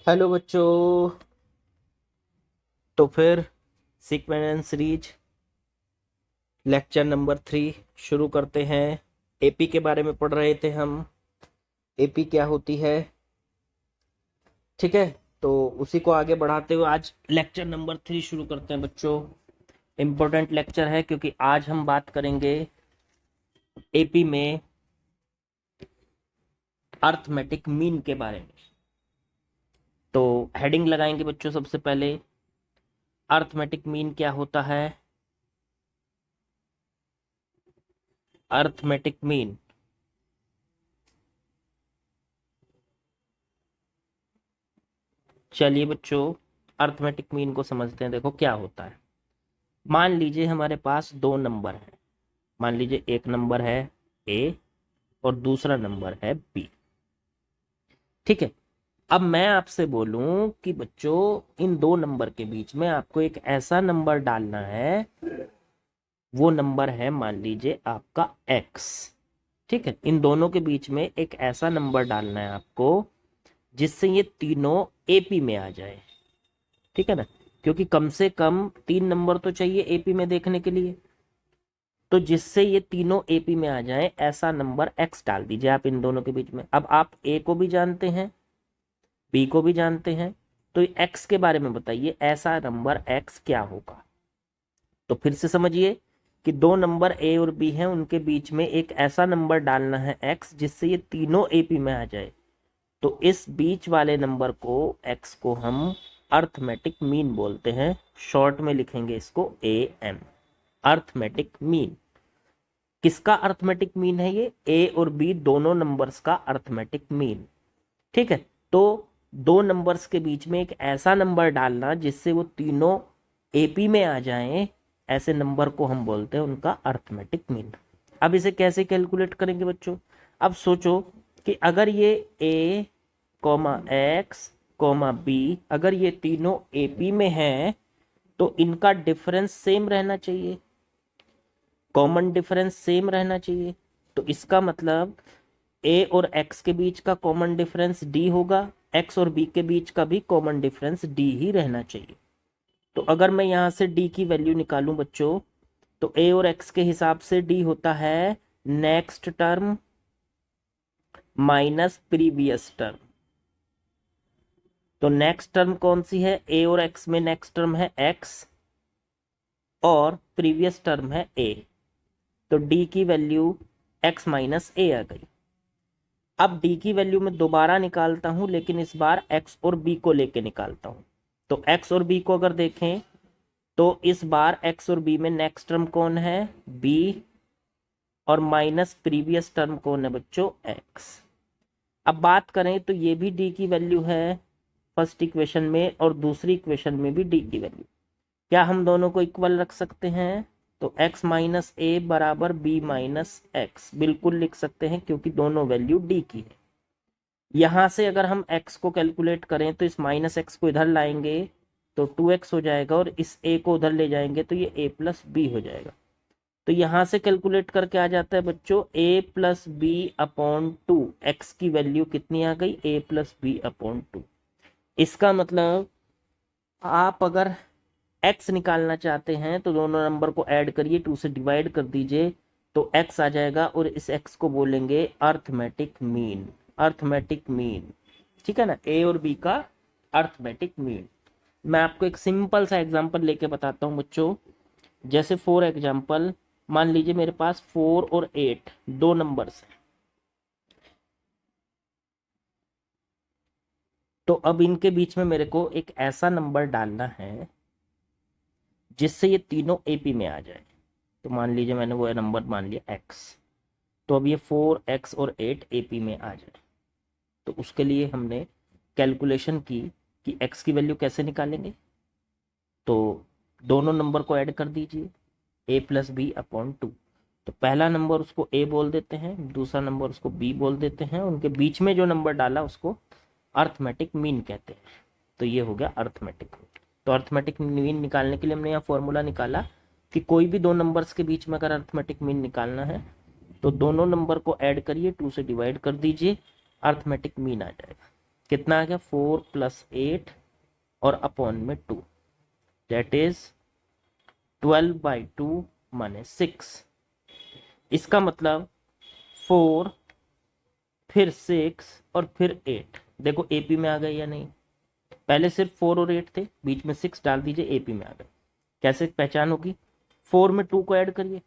Hello बच्चों। तो फिर सीक्वेंस सीरीज लेक्चर नंबर 3 शुरू करते हैं। एपी के बारे में पढ़ रहे थे हम। एपी क्या होती है, ठीक है। तो उसी को आगे बढ़ाते हुए आज लेक्चर नंबर 3 शुरू करते हैं बच्चों। इम्पोर्टेंट लेक्चर है क्योंकि आज हम बात करेंगे एपी में अर्थमेटिक मीन के बारे में। तो हेडिंग लगाएंगे बच्चों। सबसे पहले अर्थमेटिक मीन क्या होता है। अर्थमेटिक मीन, चलिए बच्चों अर्थमेटिक मीन को समझते हैं। देखो क्या होता है। मान लीजिए हमारे पास दो नंबर है। मान लीजिए एक नंबर है ए और दूसरा नंबर है बी, ठीक है। अब मैं आपसे बोलूं कि बच्चों इन दो नंबर के बीच में आपको एक ऐसा नंबर डालना है, वो नंबर है मान लीजिए आपका एक्स, ठीक है। इन दोनों के बीच में एक ऐसा नंबर डालना है आपको जिससे ये तीनों एपी में आ जाए, ठीक है ना। क्योंकि कम से कम 3 नंबर तो चाहिए एपी में देखने के लिए। तो जिससे ये तीनों एपी में आ जाए ऐसा नंबर एक्स डाल दीजिए आप इन दोनों के बीच में। अब आप ए को भी जानते हैं, बी को भी जानते हैं, तो एक्स के बारे में बताइए ऐसा नंबर एक्स क्या होगा। तो फिर से समझिए कि दो नंबर ए और बी हैं, उनके बीच में एक ऐसा नंबर डालना है एक्स जिससे ये तीनों एपी में आ जाए। तो इस बीच वाले नंबर को एक्स को हम अर्थमेटिक मीन बोलते हैं। शॉर्ट में लिखेंगे इसको ए एम, अर्थमेटिक मीन। किसका अर्थमेटिक मीन है ये, ए और बी दोनों नंबर्स का अर्थमेटिक मीन, ठीक है। तो दो नंबर्स के बीच में एक ऐसा नंबर डालना जिससे वो तीनों एपी में आ जाएं, ऐसे नंबर को हम बोलते हैं उनका अर्थमेटिक मीन। अब इसे कैसे कैलकुलेट करेंगे बच्चों। अब सोचो कि अगर ये ए कॉमा एक्स कॉमा बी अगर ये तीनों एपी में हैं तो इनका डिफरेंस सेम रहना चाहिए, कॉमन डिफरेंस सेम रहना चाहिए। तो इसका मतलब ए और एक्स के बीच का कॉमन डिफरेंस डी होगा, एक्स और बी के बीच का भी कॉमन डिफरेंस डी ही रहना चाहिए। तो अगर मैं यहां से डी की वैल्यू निकालूं बच्चों, तो ए और एक्स के हिसाब से डी होता है next term minus previous term. तो नेक्स्ट टर्म कौन सी है, ए और एक्स में नेक्स्ट टर्म है एक्स और प्रीवियस टर्म है ए। तो डी की वैल्यू एक्स माइनस ए आ गई। अब डी की वैल्यू मैं दोबारा निकालता हूं, लेकिन इस बार एक्स और बी को लेके निकालता हूं। तो एक्स और बी को अगर देखें तो इस बार एक्स और बी में नेक्स्ट टर्म कौन है, बी, और माइनस प्रीवियस टर्म कौन है बच्चों, एक्स। अब बात करें तो ये भी डी की वैल्यू है फर्स्ट इक्वेशन में और दूसरी इक्वेशन में भी डी की वैल्यू। क्या हम दोनों को इक्वल रख सकते हैं। तो x माइनस ए बराबर बी माइनस एक्स बिल्कुल लिख सकते हैं क्योंकि दोनों वैल्यू डी की है। यहां से अगर हम x को कैलकुलेट करें तो इस माइनस एक्स को इधर लाएंगे तो 2x हो जाएगा और इस a को उधर ले जाएंगे तो ये a प्लस बी हो जाएगा। तो यहां से कैलकुलेट करके आ जाता है बच्चों a plus b upon 2। X की वैल्यू कितनी आ गई, a प्लस बी अपॉन 2। इसका मतलब आप अगर x निकालना चाहते हैं तो दोनों नंबर को ऐड करिए, 2 से डिवाइड कर दीजिए तो x आ जाएगा और इस x को बोलेंगे अर्थमेटिक मीन। अर्थमेटिक मीन, ठीक है ना, a और b का अर्थमेटिक मीन। मैं आपको एक सिंपल सा एग्जांपल लेके बताता हूं बच्चों। जैसे फॉर एग्जांपल मान लीजिए मेरे पास 4 और 8 दो नंबर्स हैं। तो अब इनके बीच में मेरे को एक ऐसा नंबर डालना है जिससे ये तीनों एपी में आ जाए। तो मान लीजिए मैंने वो नंबर मान लिया x। तो अब ये 4x और 8 एपी में आ जाए। तो उसके लिए हमने कैलकुलेशन की कि x की वैल्यू कैसे निकालेंगे। तो दोनों नंबर को ऐड कर दीजिए, a प्लस बी अपॉन 2। तो पहला नंबर उसको a बोल देते हैं, दूसरा नंबर उसको b बोल देते हैं, उनके बीच में जो नंबर डाला उसको अर्थमेटिक मीन कहते हैं। तो ये हो गया अर्थमेटिक मीन। तो अर्थमेटिक मीन निकालने के लिए हमने यहाँ फॉर्मूला निकाला कि कोई भी दो नंबर्स के बीच में अगर अर्थमेटिक मीन निकालना है तो दोनों नंबर को ऐड करिए, 2 से डिवाइड कर दीजिए, अर्थमेटिक मीन आ जाएगा। कितना आ गया 4 + 8 और अपॉन में 2, दैट इज 12/2 माने 6। इसका मतलब 4 फिर 6 और फिर 8। देखो एपी में आ गए या नहीं, पहले सिर्फ 4 और 8 थे, बीच में 6 डाल दीजिए, एपी में आ गए। कैसे पहचान होगी, 4 में 2 को ऐड करिए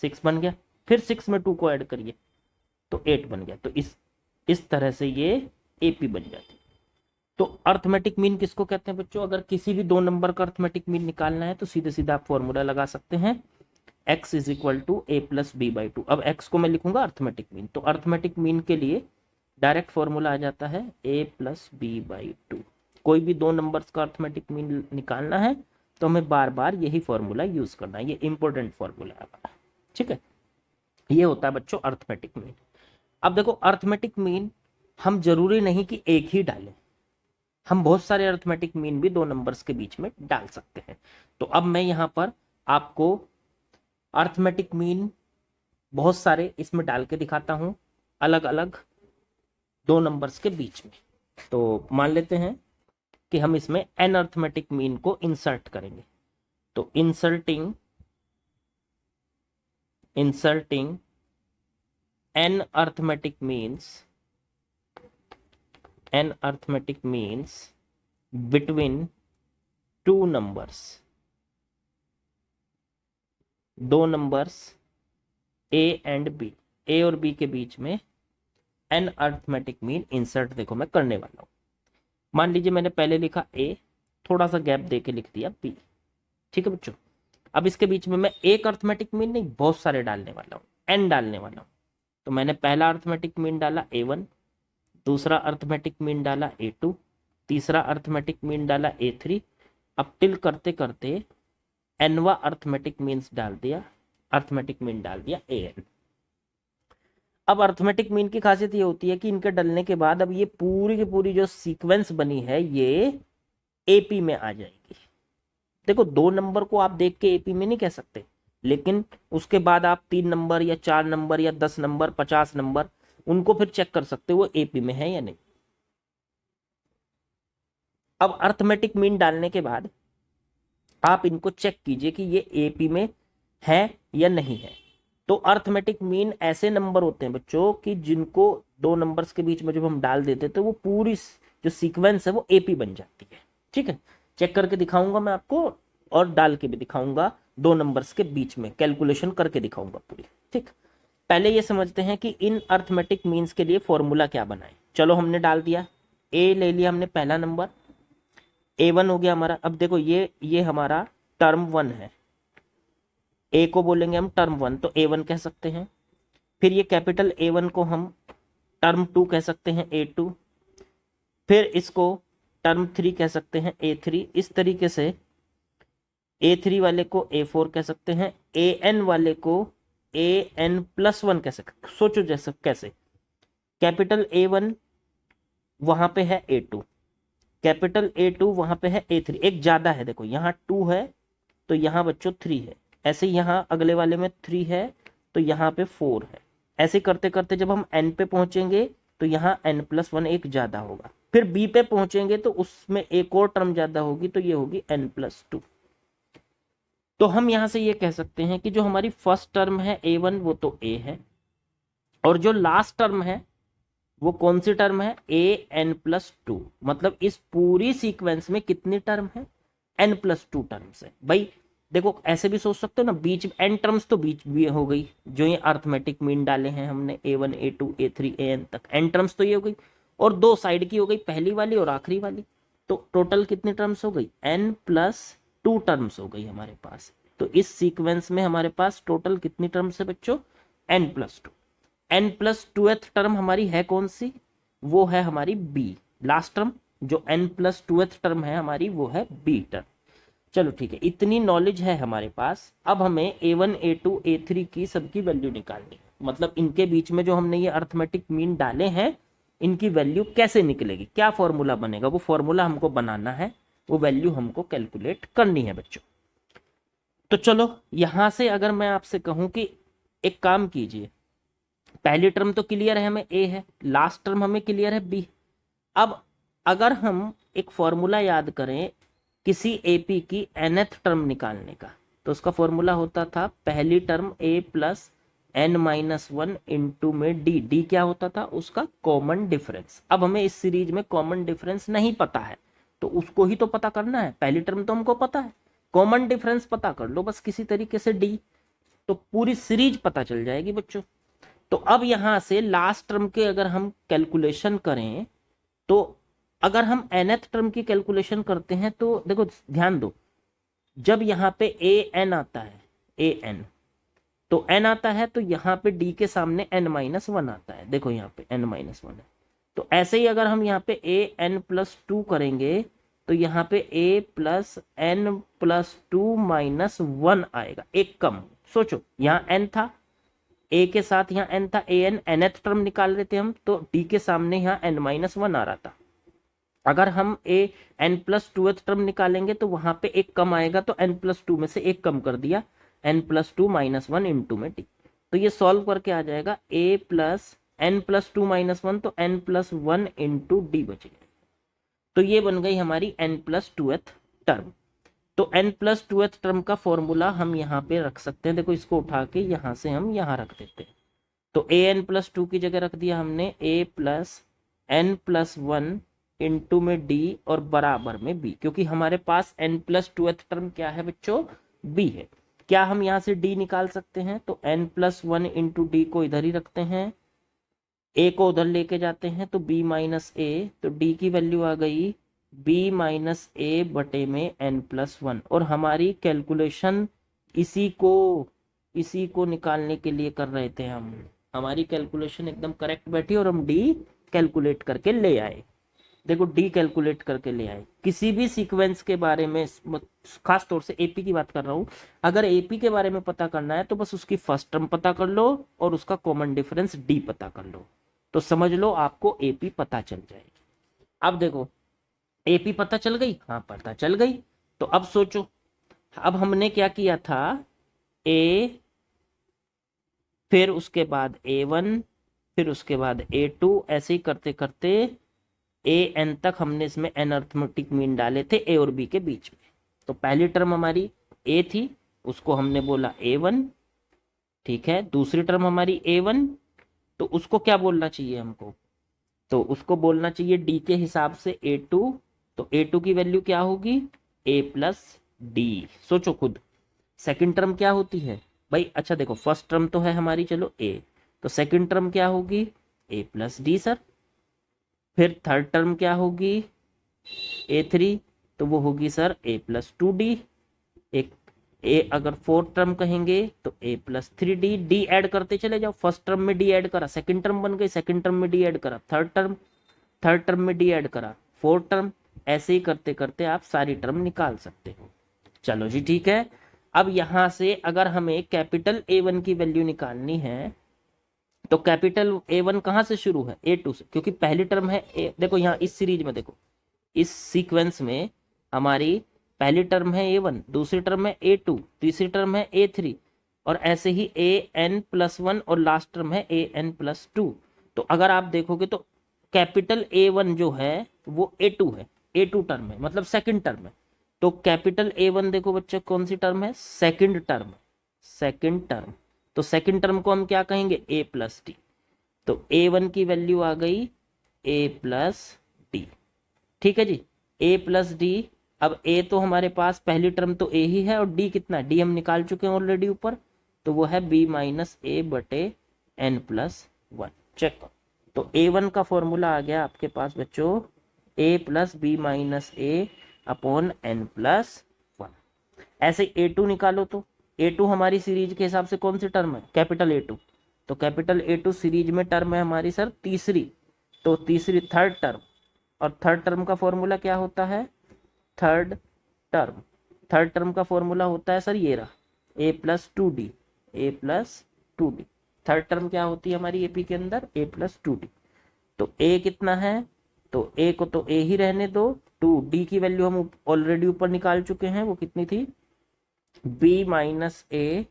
6 बन गया, फिर 6 में 2 को ऐड करिए तो 8 बन गया। तो इस तरह से ये एपी बन जाती है। तो अर्थमेटिक मीन किसको कहते हैं बच्चों, अगर किसी भी दो नंबर का अर्थमेटिक मीन निकालना है तो सीधे सीधा आप फॉर्मूला लगा सकते हैं x = a + b/2। अब x को मैं लिखूंगा अर्थमेटिक मीन, तो अर्थमेटिक मीन के लिए डायरेक्ट फॉर्मूला आ जाता है a + b/2। कोई भी दो नंबर्स का अर्थमेटिक मीन निकालना है तो हमें बार बार यही फॉर्मूला यूज करना है, ये इंपॉर्टेंट फॉर्मूला है हमारा, ठीक है। ये होता है बच्चों अर्थमेटिक मीन। अब देखो अर्थमेटिक मीन हम जरूरी नहीं कि एक ही डालें, हम बहुत सारे अर्थमेटिक मीन भी दो नंबर्स के बीच में डाल सकते हैं। तो अब मैं यहाँ पर आपको अर्थमेटिक मीन बहुत सारे इसमें डाल के दिखाता हूं, अलग अलग दो नंबर्स के बीच में। तो मान लेते हैं कि हम इसमें n अर्थमेटिक मीन को इंसर्ट करेंगे, तो inserting n arithmetic means between two numbers, दो numbers a and b, a और b के बीच में n अर्थमेटिक मीन इंसर्ट देखो मैं करने वाला हूं। मान लीजिए मैंने पहले लिखा a, थोड़ा सा गैप दे के लिख दिया b, ठीक है बच्चों। अब इसके बीच में मैं एक अर्थमेटिक मीन नहीं बहुत सारे डालने वाला हूं, n डालने वाला हूं। तो मैंने पहला अर्थमेटिक मीन डाला a1, दूसरा अर्थमेटिक मीन डाला a2, तीसरा अर्थमेटिक मीन डाला a3। अब टिल करते करते nवा अर्थमेटिक मीन डाल दिया an। अब अर्थमेटिक मीन की खासियत ये होती है कि इनके डलने के बाद अब ये पूरी की पूरी जो सीक्वेंस बनी है ये एपी में आ जाएगी। देखो दो नंबर को आप देख के एपी में नहीं कह सकते, लेकिन उसके बाद आप 3 नंबर या 4 नंबर या 10 नंबर 50 नंबर उनको फिर चेक कर सकते हो वो एपी में है या नहीं। अब अर्थमेटिक मीन डालने के बाद आप इनको चेक कीजिए कि ये एपी में है या नहीं है। तो अर्थमेटिक मीन ऐसे नंबर होते हैं बच्चों कि जिनको दो नंबर्स के बीच में जब हम डाल देते हैं तो वो पूरी जो सीक्वेंस है वो एपी बन जाती है, ठीक है। चेक करके दिखाऊंगा मैं आपको और डाल के भी दिखाऊंगा, दो नंबर्स के बीच में कैलकुलेशन करके दिखाऊंगा पूरी, ठीक। पहले ये समझते हैं कि इन अर्थमेटिक मीन्स के लिए फॉर्मूला क्या बनाए। चलो हमने डाल दिया, ए ले लिया हमने पहला नंबर, a1 हो गया हमारा। अब देखो ये हमारा टर्म 1 है, ए को बोलेंगे हम टर्म 1 तो a1 कह सकते हैं। फिर ये कैपिटल A1 को हम टर्म 2 कह सकते हैं A2, फिर इसको टर्म 3 कह सकते हैं A3। इस तरीके से A3 वाले को A4 कह सकते हैं, AN वाले को AN+1 कह सकते। सोचो जैसे कैसे, कैपिटल A1 वहां पे है A2, कैपिटल A2 वहां पे है A3, एक ज्यादा है, देखो यहाँ 2 है तो यहाँ बच्चों 3 है, ऐसे यहाँ अगले वाले में 3 है तो यहाँ पे 4 है। ऐसे करते करते जब हम n पे पहुंचेंगे तो यहाँ n+1 एक ज्यादा होगा, फिर b पे पहुंचेंगे तो उसमें एक और टर्म ज्यादा होगी तो ये होगी n+2। तो हम यहां से ये कह सकते हैं कि जो हमारी फर्स्ट टर्म है a1 वो तो a है, और जो लास्ट टर्म है वो कौन सी टर्म है an+2। मतलब इस पूरी सीक्वेंस में कितनी टर्म है n+2 टर्म्स है। भाई देखो ऐसे भी सोच सकते हो ना, बीच n टर्म्स तो बीच भी हो गई, जो ये अर्थमेटिक मीन डाले हैं हमने a1 a2 a3 an तक, n टर्म्स तो ये हो गई, और दो साइड की हो गई, पहली वाली और आखिरी वाली। तो टोटल कितनी टर्म्स हो गई n+2 टर्म्स हो गई हमारे पास। तो इस सीक्वेंस में हमारे पास टोटल कितनी टर्म्स है बच्चों n+2। n+2th टर्म हमारी है कौन सी, वो है हमारी b, लास्ट टर्म जो n+2th टर्म है हमारी वो है b टर्म। चलो ठीक है, इतनी नॉलेज है हमारे पास। अब हमें a1 a2 a3 की सबकी वैल्यू निकालनी है, मतलब इनके बीच में जो हमने ये अर्थमेटिक मीन डाले हैं इनकी वैल्यू कैसे निकलेगी, क्या फॉर्मूला बनेगा, वो फॉर्मूला हमको बनाना है, वो वैल्यू हमको कैलकुलेट करनी है बच्चों। तो चलो यहां से अगर मैं आपसे कहूं कि एक काम कीजिए, पहली टर्म तो क्लियर है हमें a है, लास्ट टर्म हमें क्लियर है b, अब अगर हम एक फॉर्मूला याद करें किसी एपी की nth टर्म निकालने का, तो उसका फॉर्मूला होता था पहली term a plus n minus one into में डी क्या होता था उसका कॉमन डिफरेंस। अब हमें इस सीरीज में कॉमन डिफरेंस नहीं पता है तो उसको ही तो पता करना है। पहली टर्म तो हमको पता है, कॉमन डिफरेंस पता कर लो बस किसी तरीके से डी, तो पूरी सीरीज पता चल जाएगी बच्चों। तो अब यहां से लास्ट टर्म के अगर हम कैलकुलेशन करें तो अगर हम nth टर्म की कैलकुलेशन करते हैं तो देखो ध्यान दो, जब यहाँ पे ए एन आता है, ए एन तो n आता है तो यहाँ पे d के सामने n माइनस वन आता है। देखो यहाँ पे n माइनस वन है, तो ऐसे ही अगर हम यहाँ पे ए एन प्लस टू करेंगे तो यहाँ पे a plus n plus two minus one आएगा, एक कम। सोचो यहाँ n था, a के साथ यहाँ n था, ए एन nth टर्म निकाल रहे थे हम, तो d के सामने यहाँ n माइनस वन आ रहा था। अगर हम A N plus two term निकालेंगे तो वहां पे एक कम आएगा, तो n प्लस टू में से एक कम कर दिया, n plus two minus one into में डी। तो ये सॉल्व करके आ जाएगा a plus n plus two minus one, तो n plus one into d बच गया। तो ये बन गई हमारी n प्लस टू टर्म। तो n प्लस टू टर्म का फॉर्मूला हम यहाँ पे रख सकते हैं। देखो इसको उठा के यहाँ से हम यहाँ रख देते हैं, तो ए एन प्लस टू की जगह रख दिया हमने a plus n plus one into में डी और बराबर में बी, क्योंकि हमारे पास n प्लस टू टर्म क्या है बच्चों, b है। क्या हम यहाँ से d निकाल सकते हैं, तो n plus one into D को इधर ही रखते हैं, a को उधर लेके जाते हैं तो b माइनस ए, तो d की वैल्यू आ गई b माइनस ए बटे में n प्लस वन। और हमारी कैलकुलेशन इसी को निकालने के लिए कर रहे थे हम, हमारी कैलकुलेशन एकदम करेक्ट बैठी और हम d कैलकुलेट करके ले आए। देखो डी कैलकुलेट करके ले आए। किसी भी सीक्वेंस के बारे में, खास तौर से एपी की बात कर रहा हूं, अगर एपी के बारे में पता करना है तो बस उसकी फर्स्ट टर्म पता कर लो और उसका कॉमन डिफरेंस डी पता कर लो, तो समझ लो आपको एपी पता चल जाएगी। अब देखो एपी पता चल गई, हाँ पता चल गई। तो अब सोचो, अब हमने क्या किया था, ए फिर उसके बाद a1 फिर उसके बाद a2, ऐसे ही करते करते ए एन तक हमने इसमें एन अर्थमेटिक मीन डाले थे ए और बी के बीच में। तो पहली टर्म हमारी ए थी, उसको हमने बोला a1, ठीक है। दूसरी टर्म हमारी a1, तो उसको क्या बोलना चाहिए हमको, तो उसको बोलना चाहिए डी के हिसाब से a2, तो a2 की वैल्यू क्या होगी, a प्लस डी। सोचो खुद, सेकंड टर्म क्या होती है भाई, अच्छा देखो फर्स्ट टर्म तो है हमारी चलो a, तो सेकंड टर्म क्या होगी a प्लस डी सर। फिर थर्ड टर्म क्या होगी a3, तो वो होगी sir a plus two D. एक ए अगर फोर्थ टर्म कहेंगे तो a plus three D. D Ed करते चले जाओ, फर्स्ट टर्म में डी एड करा सेकंड टर्म बन गई, सेकंड टर्म में डी एड करा थर्ड टर्म में डी एड करा फोर्थ टर्म, ऐसे ही करते करते आप सारी टर्म निकाल सकते हो। चलो जी ठीक है। अब यहां से अगर हमें कैपिटल A1 की वैल्यू निकालनी है तो कैपिटल A1 कहाँ से शुरू है, A2 से, क्योंकि पहली टर्म है A। देखो यहाँ इस सीरीज में देखो, इस सीक्वेंस में हमारी पहली टर्म है A1, दूसरी टर्म है A2, तीसरी टर्म है A3, और ऐसे ही AN प्लस वन और लास्ट टर्म है AN प्लस टू। तो अगर आप देखोगे तो कैपिटल A1 जो है वो A2 है, A2 टर्म है, मतलब सेकंड टर्म है। तो कैपिटल A1 देखो बच्चे कौन सी टर्म है, सेकंड टर्म। तो सेकंड टर्म को हम क्या कहेंगे, a प्लस डी। तो A1 की वैल्यू आ गई a प्लस डी, ठीक है जी, a प्लस डी। अब a तो हमारे पास पहली टर्म तो a ही है और d कितना, d हम निकाल चुके हैं ऑलरेडी ऊपर, तो वो है b माइनस ए बटे n प्लस वन। चेक करो, तो A1 का फॉर्मूला आ गया आपके पास बच्चों a plus b minus a upon n plus one. ऐसे A2 निकालो, तो A2 हमारी सीरीज के हिसाब से कौन सी टर्म है, कैपिटल A2। तो कैपिटल A2 सीरीज में टर्म है हमारी सर तीसरी, तो तीसरी थर्ड टर्म, और थर्ड टर्म का फॉर्मूला क्या होता है, थर्ड टर्म का फॉर्मूला होता है सर ये रहा, a plus two D, third term क्या होती है हमारी एपी के अंदर, a प्लस टू डी। तो a कितना है, तो a को तो a ही रहने दो, टू डी की वैल्यू हम ऑलरेडी ऊपर निकाल चुके हैं, वो कितनी थी b माइनस ए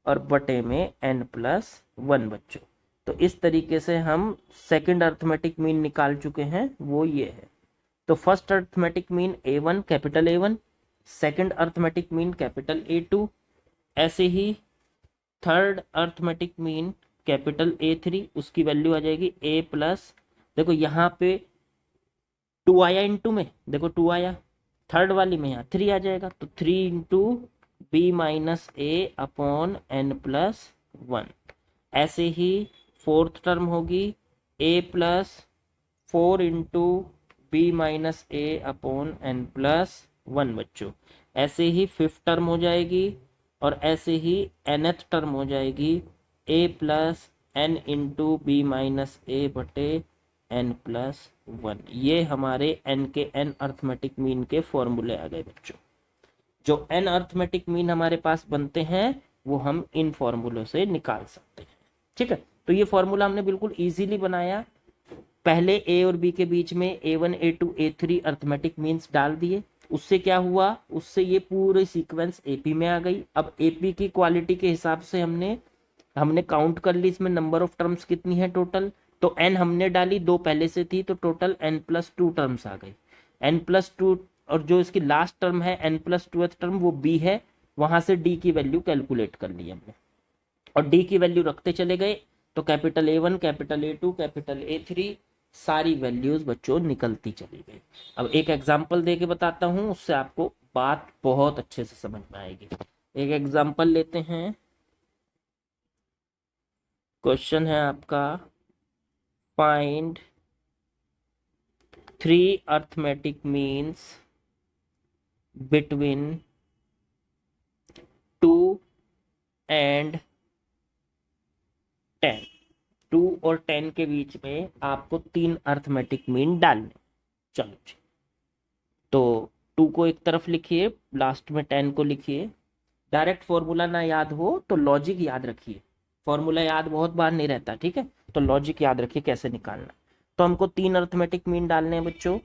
और बटे में n प्लस वन बच्चों। तो इस तरीके से हम सेकंड अर्थमेटिक मीन निकाल चुके हैं, वो ये है। तो first arithmetic mean A1 capital A1, second arithmetic mean capital A2, ऐसे ही third arithmetic mean capital A3, उसकी वैल्यू आ जाएगी A प्लस, देखो यहाँ पे 2 आया इंटू में, देखो 2 आया, थर्ड वाली में यहाँ 3 आ जाएगा, तो 3 into B minus a upon n plus 1। ऐसे ही फोर्थ टर्म होगी A plus 4 into B minus a upon n plus 1 बच्चों। ऐसे ही फिफ्थ टर्म हो जाएगी, और ऐसे ही nth टर्म हो जाएगी A plus N into B minus A बटे एन प्लस 1। ये हमारे n के n अर्थमेटिक मीन के फॉर्मूले आ गए बच्चों। जो n अर्थमेटिक मीन हमारे पास बनते हैं वो हम इन फॉर्मूलों से निकाल सकते हैं, ठीक है। तो ये फॉर्मूला हमने बिल्कुल इजीली बनाया। पहले a और b के बीच में A1 A2 A3 arithmetic means डाल दिए, उससे क्या हुआ, उससे ये पूरे सीक्वेंस AP में आ गई। अब AP की क्वालिटी के हिसाब से हमने काउंट कर ली इसमें नंबर ऑफ टर्म्स कितनी है टोटल, तो n हमने डाली, 2 पहले से थी, तो टोटल n+2 टर्म्स आ गई, n+2। और जो इसकी लास्ट टर्म है n+2th टर्म वो b है, वहां से d की वैल्यू कैलकुलेट कर ली हमने, और d की वैल्यू रखते चले गए, तो capital A1 capital A2 capital A3 सारी वैल्यूज बच्चों निकलती चली गई। अब एक एग्जांपल दे के बताता हूं, उससे आपको बात बहुत अच्छे से समझ में आएगी। एक एग्जांपल लेते हैं, क्वेश्चन है आपका, find 3 arithmetic means between 2 and 10। 2 और 10 के बीच में आपको 3 अर्थमेटिक मीन डालने। चलो जी, तो 2 को एक तरफ लिखिए, लास्ट में 10 को लिखिए। डायरेक्ट फॉर्मूला ना याद हो तो लॉजिक याद रखिए, फॉर्मूला याद बहुत बार नहीं रहता, ठीक है, तो लॉजिक याद रखिए कैसे निकालना। तो हमको 3 अर्थमेटिक मीन डालने हैं बच्चों।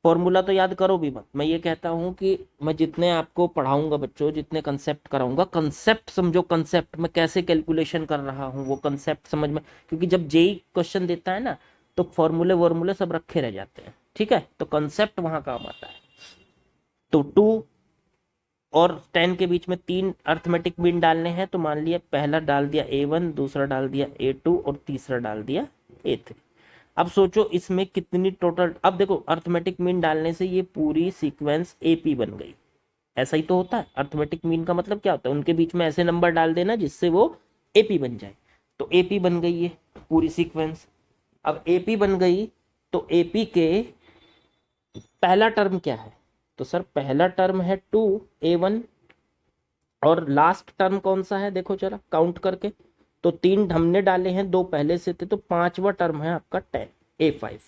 फॉर्मूला तो याद करो भी मत, मैं ये कहता हूँ कि मैं जितने आपको पढ़ाऊंगा बच्चों, जितने कंसेप्ट कराऊंगा, कंसेप्ट समझो, कंसेप्ट में कैसे कैलकुलेशन कर रहा हूँ वो कंसेप्ट समझ में, क्योंकि जब जेई क्वेश्चन देता है ना तो फॉर्मूले वॉर्मूले सब रखे रह जाते हैं, ठीक है, तो कंसेप्ट वहां काम आता है। तो 2 और 10 के बीच में 3 अर्थमेटिक मीन डालने हैं, तो मान लिया पहला डाल दिया A1, दूसरा डाल दिया A2 और तीसरा डाल दिया A3। अब सोचो इसमें कितनी टोटल, अब देखो अर्थमेटिक मीन डालने से ये पूरी सीक्वेंस AP बन गई, ऐसा ही तो होता है। अर्थमेटिक मीन का मतलब क्या होता है, उनके बीच में ऐसे नंबर डाल देना जिससे वो AP बन जाए, तो AP बन गई है पूरी सीक्वेंस। अब AP बन गई तो AP के पहला टर्म क्या है, तो सर पहला टर्म है 2A1, और लास्ट टर्म कौन सा है देखो जरा काउंट करके, तो 3 हमने डाले हैं, 2 पहले से थे, तो पांचवा टर्म है आपका 10 A5।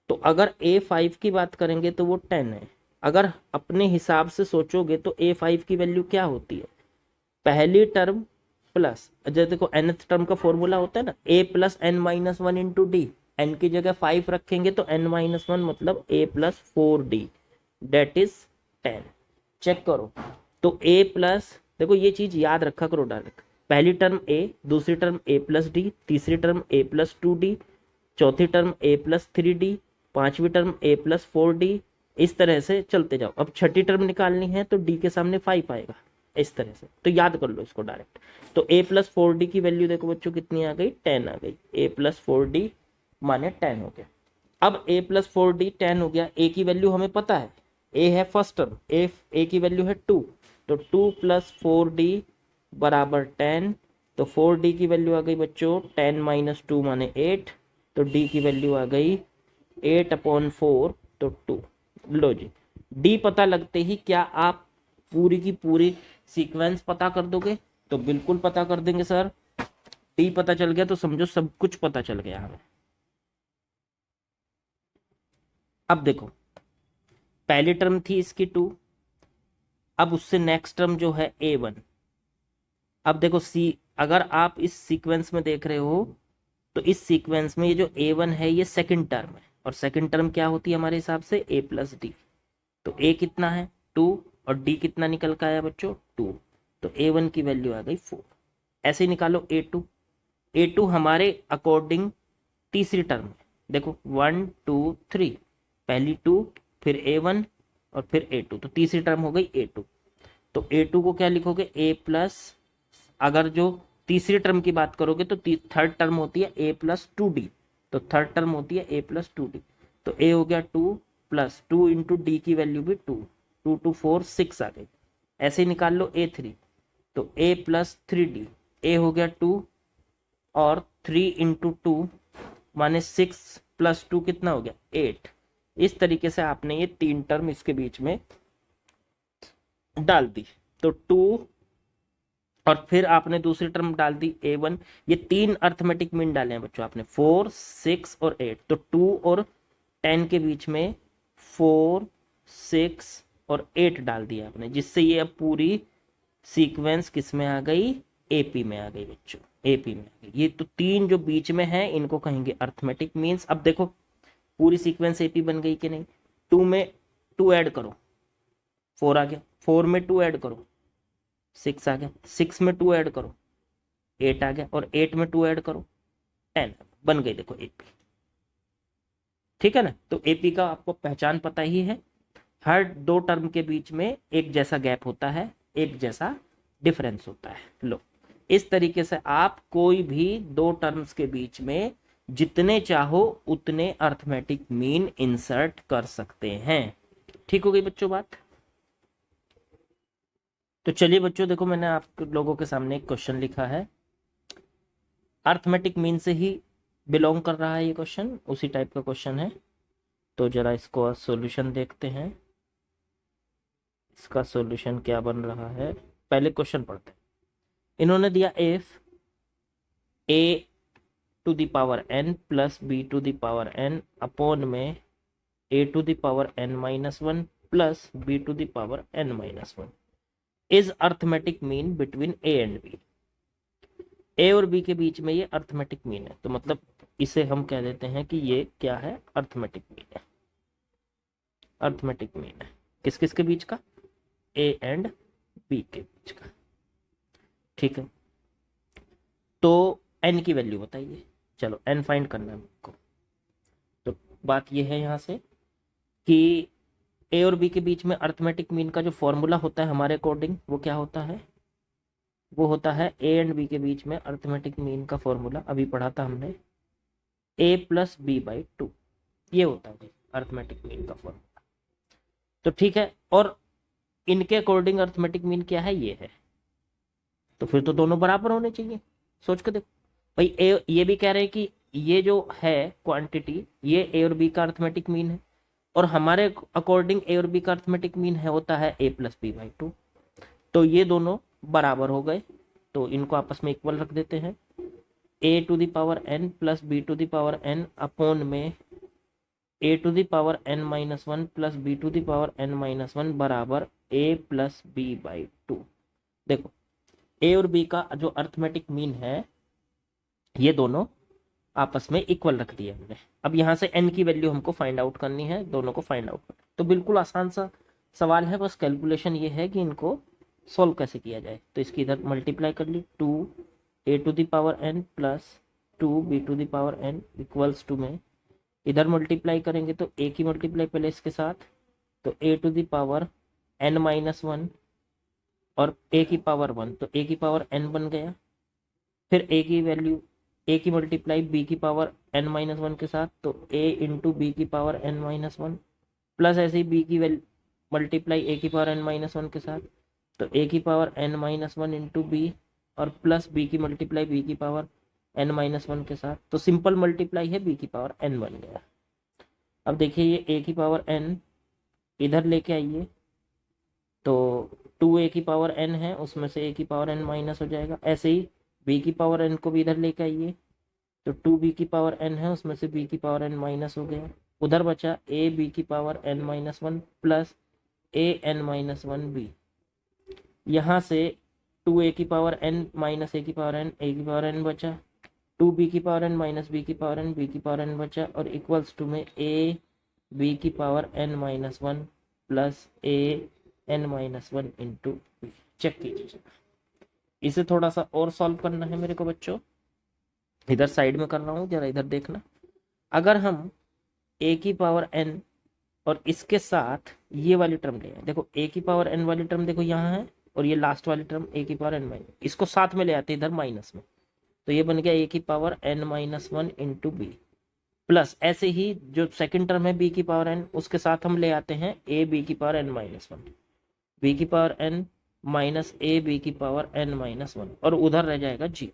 तो अगर A5 की बात करेंगे तो वो 10 है। अगर अपने हिसाब से सोचोगे तो A5 की वैल्यू क्या होती है, पहली टर्म प्लस, जैसे देखो nth टर्म का फॉर्मूला होता है ना, A plus n minus 1 into d, n की जगह 5 रखेंगे तो n-1 मतलब A plus 4D, that is 10। Check करो, तो A प्लस, देखो ये चीज याद रखा करो डायरेक्ट, पहली टर्म A, दूसरी टर्म A प्लस डी, तीसरी टर्म A प्लस 2D, चौथी टर्म A प्लस 3D, पांचवी टर्म A प्लस 4D, इस तरह से चलते जाओ। अब छठी टर्म निकालनी है तो D के सामने 5 आएगा, इस तरह से, तो याद कर लो इसको डायरेक्ट। तो A प्लस 4D की वैल्यू देखो बच्चों कितनी आ गई, 10 आ गई, A प्लस 4D माने 10 हो गया। अब A प्लस 4D 10 हो गया, A की वैल्यू हमें पता है, A है फर्स्ट टर्म, A की वैल्यू है 2, तो 2 प्लस 4D बराबर 10, तो 4D की वैल्यू आ गई बच्चों 10 माइनस 2 माने 8, तो D की वैल्यू आ गई 8/4, तो 2। लो जी, D पता लगते ही क्या आप पूरी की पूरी सीक्वेंस पता कर दोगे, तो बिल्कुल पता कर देंगे सर। D पता चल गया तो समझो सब कुछ पता चल गया हमें। अब देखो पहली टर्म थी इसकी 2, अब उससे नेक्स्ट टर्म जो है A1। अब देखो अगर आप इस सीक्वेंस में देख रहे हो तो इस सीक्वेंस में ये जो A1 है ये सेकंड टर्म है, और सेकंड टर्म क्या होती है हमारे हिसाब से A प्लस डी, तो A कितना है 2 और D कितना निकल का आया बच्चों 2, तो A1 की वैल्यू आ गई 4। ऐसे ही निकालो A2, A2 हमारे अकॉर्डिंग तीसरी टर्म है। देखो 1 2 3, पहली 2, फिर A1 और फिर A2, तो तीसरी टर्म हो गई A2। तो A2 को क्या लिखोगे, A प्लस, अगर जो तीसरी टर्म की बात करोगे तो थर्ड टर्म होती है A प्लस 2D, तो थर्ड टर्म होती है A प्लस 2D। तो A हो गया 2 प्लस 2 इंटू डी की वैल्यू भी 2, 2 2 4 6 आ गई। ऐसे ही निकाल लो A3, तो A प्लस 3D, A हो गया 2 और 3 इंटू 2 माने 6 प्लस 2 कितना हो गया 8। इस तरीके से आपने ये तीन टर्म इसके बीच में डाल दी। तो 2 और फिर आपने दूसरी टर्म डाल दी A1। ये तीन अर्थमेटिक मीन डाले हैं बच्चों आपने, 4 6 और 8। तो 2 और 10 के बीच में 4 6 और 8 डाल दिया आपने, जिससे ये अब पूरी सीक्वेंस किस में आ गई, एपी में आ गई बच्चों, एपी में आ गई। ये तो तीन जो बीच में है इनको कहेंगे अर्थमेटिक मीन्स। अब देखो पूरी सीक्वेंस एपी बन गई कि नहीं। 2 में 2 ऐड करो 4 आ गया, 4 में 2 ऐड करो 6 आ गया, 6 में 2 ऐड करो 8 आ गया, और 8 में 2 ऐड करो 10 बन गई। देखो एपी, ठीक है ना। तो एपी का आपको पहचान पता ही है, हर दो टर्म के बीच में एक जैसा गैप होता है, एक जैसा डिफरेंस होता है। लो इस तरीके से आप कोई भी दो टर्म्स के बीच में जितने चाहो उतने अर्थमेटिक मीन इंसर्ट कर सकते हैं। ठीक हो गई बच्चों बात। तो चलिए बच्चों देखो, मैंने आप लोगों के सामने एक क्वेश्चन लिखा है, अर्थमेटिक मीन से ही बिलोंग कर रहा है ये क्वेश्चन, उसी टाइप का क्वेश्चन है। तो जरा इसको सॉल्यूशन देखते हैं, इसका सॉल्यूशन क्या बन रहा है। पहले क्वेश्चन पढ़ते हैं। इन्होंने दिया if a to the power n plus b to the power n upon में a to the power n minus 1 plus b to the power n minus 1 is arithmetic mean between a and b। a और b के बीच में ये arithmetic mean है, तो मतलब इसे हम कह देते हैं कि ये क्या है, अर्थमेटिक मीन है। अर्थमेटिक मीन है किस किस के बीच का, a एंड b के बीच का। ठीक है, तो n की वैल्यू बताइए। चलो n फाइंड करना है हमको। तो बात ये है यहाँ से कि a और b के बीच में अर्थमेटिक मीन का जो फॉर्मूला होता है हमारे अकॉर्डिंग, वो क्या होता है, वो होता है a एंड b के बीच में अर्थमेटिक मीन का फॉर्मूला, अभी पढ़ा था हमने, a प्लस बी बाई 2, ये होता है अर्थमेटिक मीन का फॉर्मूला। तो ठीक है, और इनके अकॉर्डिंग अर्थमेटिक मीन क्या है, ये है। तो फिर तो दोनों बराबर होने चाहिए, सोच के देखो भाई। ये भी कह रहे हैं कि ये जो है क्वांटिटी, ये ए और बी का अर्थमेटिक मीन है, और हमारे अकॉर्डिंग ए और बी का अर्थमेटिक मीन है होता है a प्लस बी बाई 2। तो ये दोनों बराबर हो गए, तो इनको आपस में इक्वल रख देते हैं। a to the power n plus b to the power n upon में a to the power n minus 1 plus b to the power n minus 1 बराबर a प्लस बी बाई 2। देखो ए और बी का जो arithmetic mean है ये दोनों आपस में इक्वल रख दिया हमने। अब यहाँ से n की वैल्यू हमको फाइंड आउट करनी है, दोनों को फाइंड आउट करना। तो बिल्कुल आसान सा सवाल है, बस कैलकुलेशन ये है कि इनको सॉल्व कैसे किया जाए। तो इसकी इधर मल्टीप्लाई कर ली, 2 a to the power n plus 2 b to the power n equals to में, इधर मल्टीप्लाई करेंगे तो a की मल्टीप्लाई पहले इसके साथ, तो a to the power n minus 1 और a की पावर 1, तो a की पावर n बन गया। फिर a की वैल्यू, a की मल्टीप्लाई b की पावर n माइनस 1 के साथ, तो a इंटू बी की पावर n माइनस 1, प्लस ऐसे ही b की मल्टीप्लाई a की पावर n माइनस 1 के साथ, तो a की power n minus 1 into b, और प्लस b की मल्टीप्लाई b की पावर n माइनस 1 के साथ, तो सिंपल मल्टीप्लाई है b की पावर n बन गया। अब देखिए ये a की पावर n इधर लेके आइए, तो 2a की पावर n है, उसमें से a की पावर n माइनस हो जाएगा। ऐसे ही b की पावर n को भी इधर लेके आइए, तो 2b की पावर n है, उसमें से b की पावर n माइनस हो गया। उधर बचा a b की power n minus 1 plus a n minus 1 b। यहाँ से 2a की पावर n माइनस a की पावर n, a की पावर n बचा, 2b की पावर n माइनस b की पावर n, b की पावर n बचा, और इक्वल्स टू में a b की power n minus 1 plus a n minus 1 into b. Check कीजिए, इसे थोड़ा सा और सॉल्व करना है मेरे को बच्चों। इधर साइड में कर रहा हूँ, जरा इधर देखना। अगर हम a की पावर n और इसके साथ ये वाली टर्म ले आए, देखो a की पावर n वाली टर्म देखो यहाँ है, और ये लास्ट वाली टर्म a की पावर n माइनस, इसको साथ में ले आते इधर माइनस में, तो ये बन गया a की power n minus one into b, plus ऐसे ही जो सेकंड टर्म है b की पावर n, उसके साथ हम ले आते हैं a b की power n minus one, b की power n minus a b की पावर n माइनस वन, और उधर रह जाएगा g।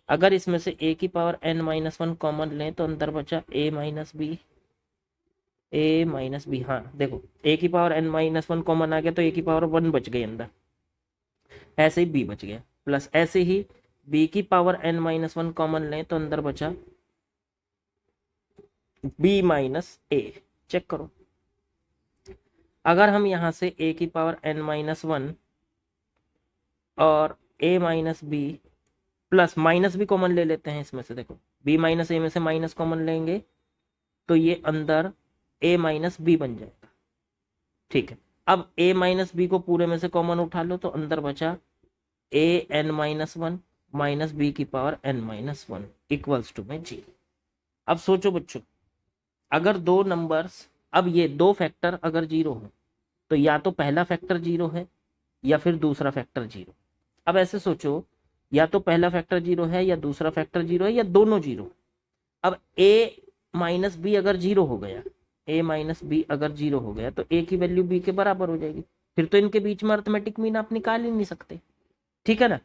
अगर इसमें से a की power n minus one common लें तो अंदर बचा a minus B, a minus B. हाँ देखो a की power n minus one common आ गया तो a की पावर वन बच गई अंदर, ऐसे ही b बच गया, प्लस ऐसे ही b की power n minus one common लें तो अंदर बचा b माइनस a। चेक करो, अगर हम यहां से a की पावर n माइनस वन और a minus b plus minus भी कॉमन ले लेते हैं इसमें से, देखो b माइनस a में से माइनस कॉमन लेंगे तो ये अंदर a माइनस बी बन जाएगा। ठीक है, अब a माइनस बी को पूरे में से कॉमन उठा लो तो अंदर बचा a n minus one minus B की power n minus one equals to में g। अब सोचो बच्चों, अगर दो नंबर्स, अब ये दो फैक्टर अगर जीरो हो तो या तो पहला फैक्टर जीरो है या फिर दूसरा फैक्टर जीरो। अब ऐसे सोचो, या तो पहला फैक्टर जीरो है या दूसरा फैक्टर जीरो है या दोनों जीरो। अब a माइनस बी अगर जीरो हो गया, a माइनस बी अगर जीरो हो गया तो a की वैल्यू b के बराबर हो जाएगी, फिर तो इनके बीच में अर्थमेटिक मीन आप निकाल ही नहीं सकते। ठीक है ना,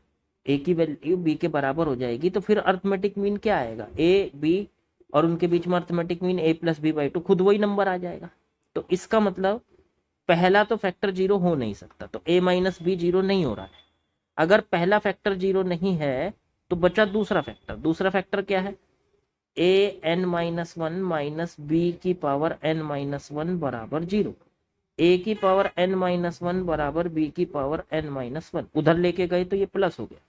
a की वैल्यू b के बराबर हो जाएगी तो फिर अर्थमेटिक मीन क्या आएगा, a b, और उनके बीच में arithmetic mean a plus b by two, खुद वही नंबर आ जाएगा। तो इसका मतलब पहला तो फैक्टर जीरो हो नहीं सकता, तो a माइनस बी जीरो नहीं हो रहा है। अगर पहला फैक्टर जीरो नहीं है तो बचा दूसरा फैक्टर, दूसरा फैक्टर क्या है, a n minus one minus B की पावर n माइनस वन बराबर जीरो, a की पावर n माइनस वन बराबर b की पावर n माइनस वन, उधर लेके गए तो ये प्लस हो गया,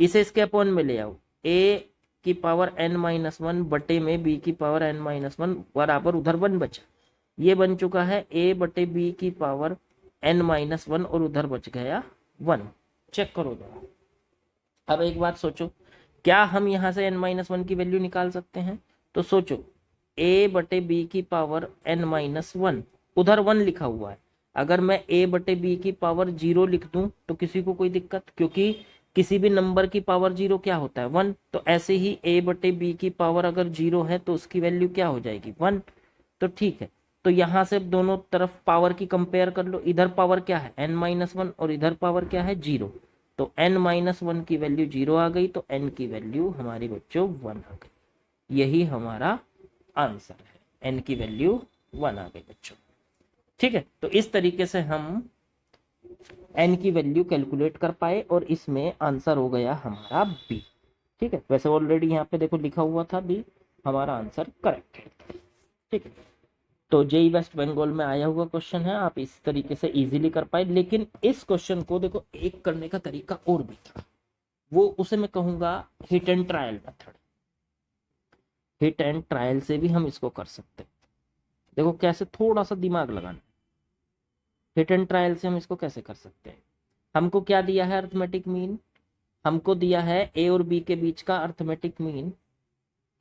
इसे इसके अपॉन में ले आओ, a की पावर n माइनस वन बटे में b की पावर n माइनस वन बराबर उधर वन बचा, ये बन चुका है a बटे b की पावर n माइनस वन, और उधर बच गया वन। चेक करो जरा। अब एक बात सोचो, क्या हम यहां से n माइनस वन की वैल्यू निकाल सकते हैं? तो सोचो, a बटे बी की पावर n माइनस वन, उधर वन लिखा हुआ है, अगर मैं a बटे बी की पावर जीरो लिख दूं तो किसी को कोई दिक्कत, क्योंकि किसी भी नंबर की पावर जीरो क्या होता है, वन। तो ऐसे ही a बटे बी की पावर अगर जीरो है तो उसकी वैल्यू क्या हो जाएगी, वन। तो ठीक है, तो यहां से दोनों तरफ पावर की कंपेयर कर लो, इधर पावर क्या है n माइनस वन और इधर पावर क्या है जीरो, तो n माइनस वन की वैल्यू जीरो आ गई, तो n की वैल्यू हमारी बच्चों वन आ गई। यही हमारा आंसर है, n की वैल्यू वन आ गई बच्चों। ठीक है, तो इस तरीके से हम n की वैल्यू कैलकुलेट कर पाए और इसमें आंसर हो गया हमारा b। ठीक है, वैसे ऑलरेडी यहाँ पे देखो लिखा हुआ था b, हमारा आंसर करेक्ट है। ठीक है, तो जेई वेस्ट बंगाल में आया हुआ क्वेश्चन है, आप इस तरीके से इजीली कर पाए। लेकिन इस क्वेश्चन को देखो एक करने का तरीका और भी था, वो उसे मैं कहूंगा hit and trial method. Hit and trial से भी हम इसको कर सकते हैं। देखो कैसे, थोड़ा सा दिमाग लगाना। हिट एंड ट्रायल से हम इसको कैसे कर सकते हैं, हमको क्या दिया है अर्थमेटिक मीन, हमको दिया है ए और बी के बीच का अर्थमेटिक मीन,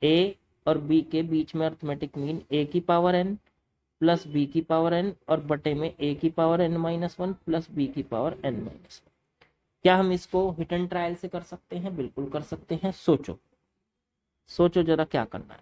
ए और बी के बीच में अर्थमेटिक मीन ए की पावर एन प्लस बी की पावर एन और बटे में ए की power n minus one plus b की पावर एन माइनस वन। क्या हम इसको हिट एंड ट्रायल से कर सकते हैं? बिल्कुल कर सकते हैं। सोचो सोचो जरा क्या करना है।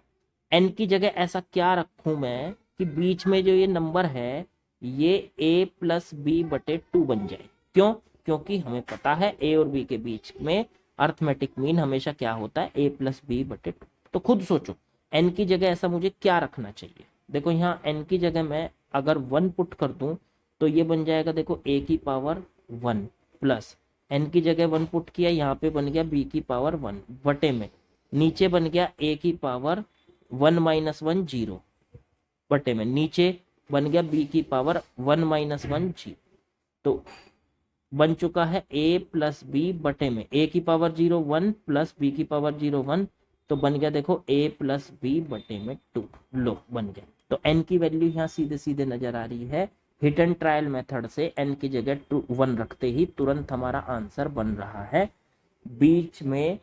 एन की जगह ऐसा क्या रखूं मैं कि बीच में जो ये नंबर है ये ए प्लस बी बटे टू बन जाए। क्यों? क्योंकि हमें पता है ए और बी के बीच में अर्थमेटिक मीन हमेशा क्या होता है, ए प्लस बी बटे टू। तो खुद सोचो एन की जगह ऐसा मुझे क्या रखना चाहिए। देखो यहाँ एन की जगह मैं अगर वन पुट कर दूं तो ये बन जाएगा, देखो ए की पावर वन प्लस एन की जगह वन पुट किया, यहाँ पे बन गया बी की पावर वन बटे में नीचे बन गया ए की power one minus one zero बटे में नीचे बन गया बी की power one minus one zero. तो बन चुका है ए प्लस बी बटे में ए की power zero one plus b की पावर जीरो वन, तो बन गया देखो ए प्लस बी बटे में टू। लो बन गया। तो एन की वैल्यू यहाँ सीधे सीधे नजर आ रही है। हिट एंड ट्रायल मेथड से एन की जगह टू वन रखते ही तुरंत हमारा आंसर बन रहा है। बीच में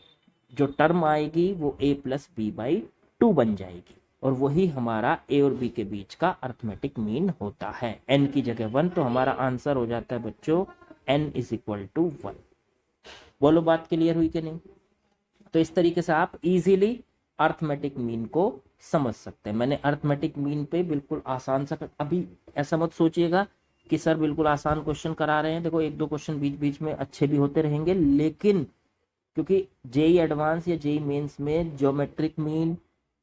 जो टर्म आएगी वो a प्लस बी बाई 2 बन जाएगी, और वही हमारा a और b के बीच का अर्थमेटिक मीन होता है। n की जगह 1, तो हमारा आंसर हो जाता है बच्चों n इज इक्वल टू 1। बोलो बात क्लियर हुई कि नहीं? तो इस तरीके से आप इजीली अर्थमेटिक मीन को समझ सकते हैं। मैंने अर्थमेटिक मीन पे बिल्कुल आसान सा अभी ऐसा मत सोचिएगा कि सर बिल्कुल आसान क्वेश्चन करा रहे हैं। देखो एक दो क्वेश्चन बीच बीच में अच्छे भी होते रहेंगे, लेकिन क्योंकि जेई एडवांस या जेई मेंस में ज्योमेट्रिक मीन,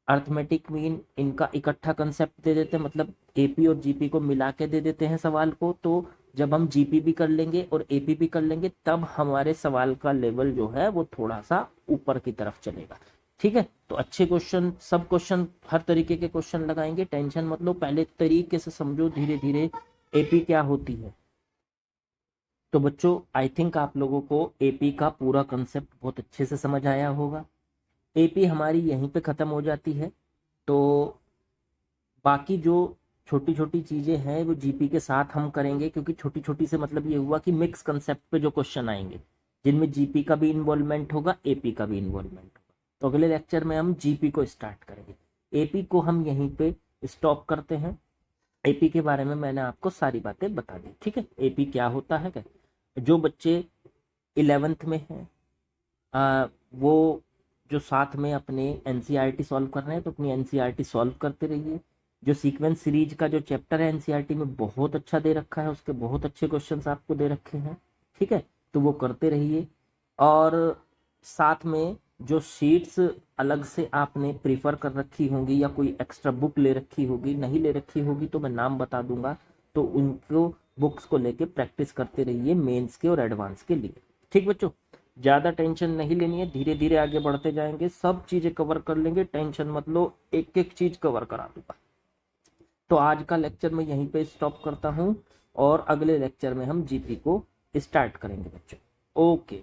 अर्थमेटिक मीन, इनका इकट्ठा कंसेप्ट दे देते हैं, मतलब एपी और जीपी को मिला के दे देते हैं सवाल को। तो जब हम जीपी भी कर लेंगे और एपी भी कर लेंगे तब हमारे सवाल का लेवल जो है वो थोड़ा सा ऊपर की तरफ चलेगा। ठीक है, तो अच्छे क्वेश्चन, सब क्वेश्चन, हर तरीके के क्वेश्चन लगाएंगे, टेंशन मत लो। पहले तरीके से समझो, धीरे धीरे एपी क्या होती है। तो बच्चों आई थिंक आप लोगों को एपी का पूरा कंसेप्ट बहुत अच्छे से समझ आया होगा। एपी हमारी यहीं पे ख़त्म हो जाती है, तो बाकी जो छोटी छोटी चीज़ें हैं वो जीपी के साथ हम करेंगे, क्योंकि छोटी छोटी से मतलब ये हुआ कि मिक्स कंसेप्ट पे जो क्वेश्चन आएंगे जिनमें जीपी का भी इन्वॉल्वमेंट होगा, एपी का भी इन्वॉल्वमेंट होगा। तो अगले लेक्चर में हम जीपी को स्टार्ट करेंगे। एपी को हम यहीं पे स्टॉप करते हैं। एपी के बारे में मैंने आपको सारी बातें बता दी। ठीक है, एपी क्या होता है क्या? जो बच्चे 11th में हैं वो जो साथ में अपने एनसीईआरटी सॉल्व कर रहे हैं तो अपनी एनसीईआरटी सॉल्व करते रहिए। जो सीक्वेंस सीरीज का जो चैप्टर है एनसीईआरटी में बहुत अच्छा दे रखा है, उसके बहुत अच्छे क्वेश्चंस आपको दे रखे हैं। ठीक है, तो वो करते रहिए। और साथ में जो शीट्स अलग से आपने प्रीफर कर रखी होंगी या कोई एक्स्ट्रा बुक ले रखी होगी, नहीं ले रखी होगी तो मैं नाम बता दूंगा, तो उनको बुक्स को लेके प्रैक्टिस करते रहिए मेंस के और एडवांस के लिए। ठीक बच्चों, ज़्यादा टेंशन नहीं लेनी है, धीरे धीरे आगे बढ़ते जाएंगे, सब चीज़ें कवर कर लेंगे, टेंशन मत लो, एक एक चीज़ कवर करा दूंगा। तो आज का लेक्चर मैं यहीं पे स्टॉप करता हूँ और अगले लेक्चर में हम जीपी को स्टार्ट करेंगे बच्चों। ओके।